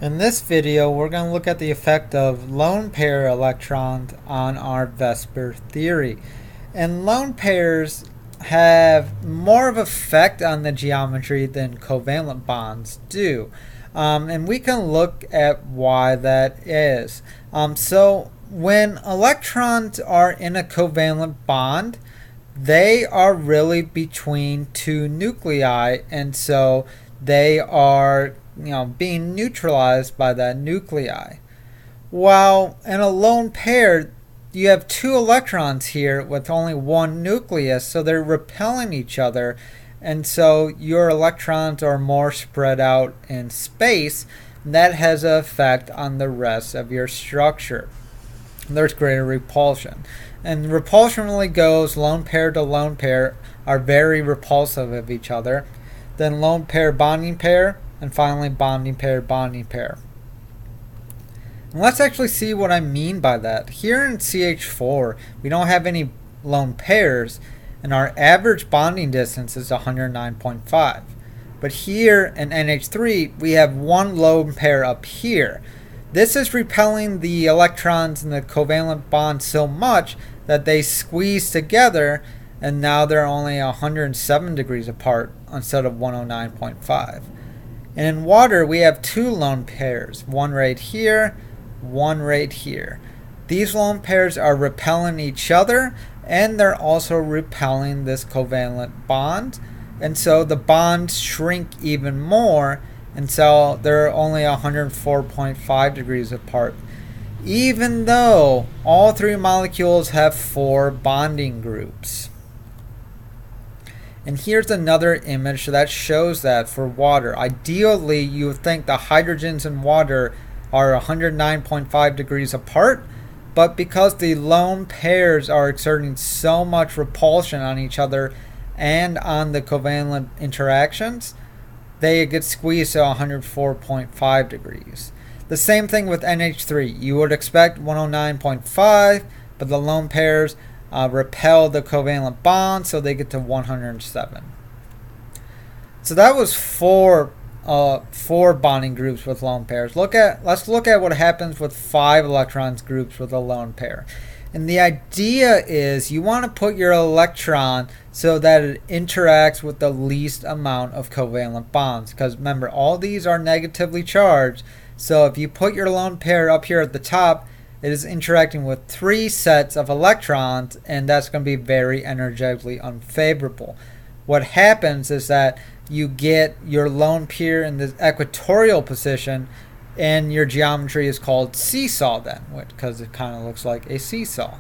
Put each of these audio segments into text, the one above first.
In this video, we're going to look at the effect of lone pair electrons on our VSEPR theory. And lone pairs have more of effect on the geometry than covalent bonds do. And we can look at why that is. So when electrons are in a covalent bond, they are really between two nuclei, and so they are being neutralized by that nuclei. While in a lone pair, you have two electrons here with only one nucleus, so they're repelling each other, and so your electrons are more spread out in space. And that has an effect on the rest of your structure. There's greater repulsion. And repulsion really goes lone pair to lone pair are very repulsive of each other. Then lone pair, bonding pair, and finally bonding pair, bonding pair. And let's actually see what I mean by that. Here in CH4, we don't have any lone pairs, and our average bonding distance is 109.5. But here in NH3, we have one lone pair up here. This is repelling the electrons in the covalent bond so much that they squeeze together, and now they're only 107 degrees apart instead of 109.5. And in water, we have two lone pairs, one right here, one right here. These lone pairs are repelling each other, and they're also repelling this covalent bond. And so the bonds shrink even more, and so they're only 104.5 degrees apart, even though all three molecules have four bonding groups. And here's another image that shows that for water. Ideally, you would think the hydrogens in water are 109.5 degrees apart, but because the lone pairs are exerting so much repulsion on each other and on the covalent interactions, they get squeezed to 104.5 degrees. The same thing with NH3. You would expect 109.5, but the lone pairs repel the covalent bond, so they get to 107. So that was four bonding groups with lone pairs. Let's look at what happens with 5 electrons groups with a lone pair. And the idea is you want to put your electron so that it interacts with the least amount of covalent bonds. Because remember, all these are negatively charged. So if you put your lone pair up here at the top, it is interacting with 3 sets of electrons, and that's going to be very energetically unfavorable. What happens is that you get your lone pair in the equatorial position, and your geometry is called seesaw then, because it kind of looks like a seesaw.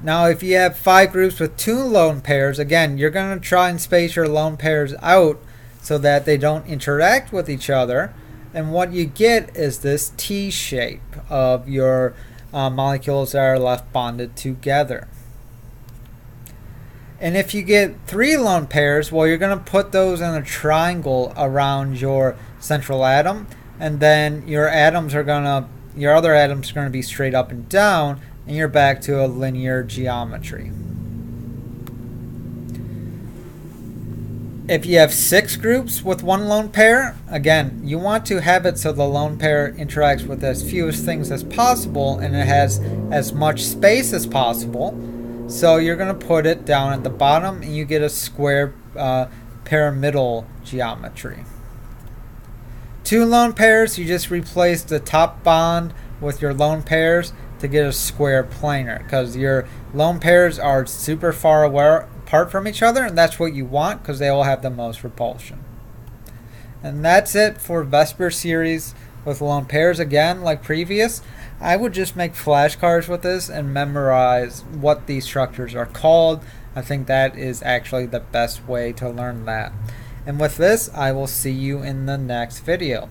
Now if you have 5 groups with 2 lone pairs, again, you're going to try and space your lone pairs out so that they don't interact with each other. And what you get is this T shape of your molecules that are left bonded together. And if you get 3 lone pairs, well, you're going to put those in a triangle around your central atom, and then your other atoms are going to be straight up and down, and you're back to a linear geometry. If you have 6 groups with 1 lone pair, again, you want to have it so the lone pair interacts with as few things as possible, and it has as much space as possible. So you're going to put it down at the bottom, and you get a square pyramidal geometry. 2 lone pairs, you just replace the top bond with your lone pairs to get a square planar, because your lone pairs are super far apart from each other, and that's what you want because they all have the most repulsion. And that's it for VSEPR series with lone pairs. Again, like previous, I would just make flashcards with this and memorize what these structures are called. I think that is actually the best way to learn that. And with this, I will see you in the next video.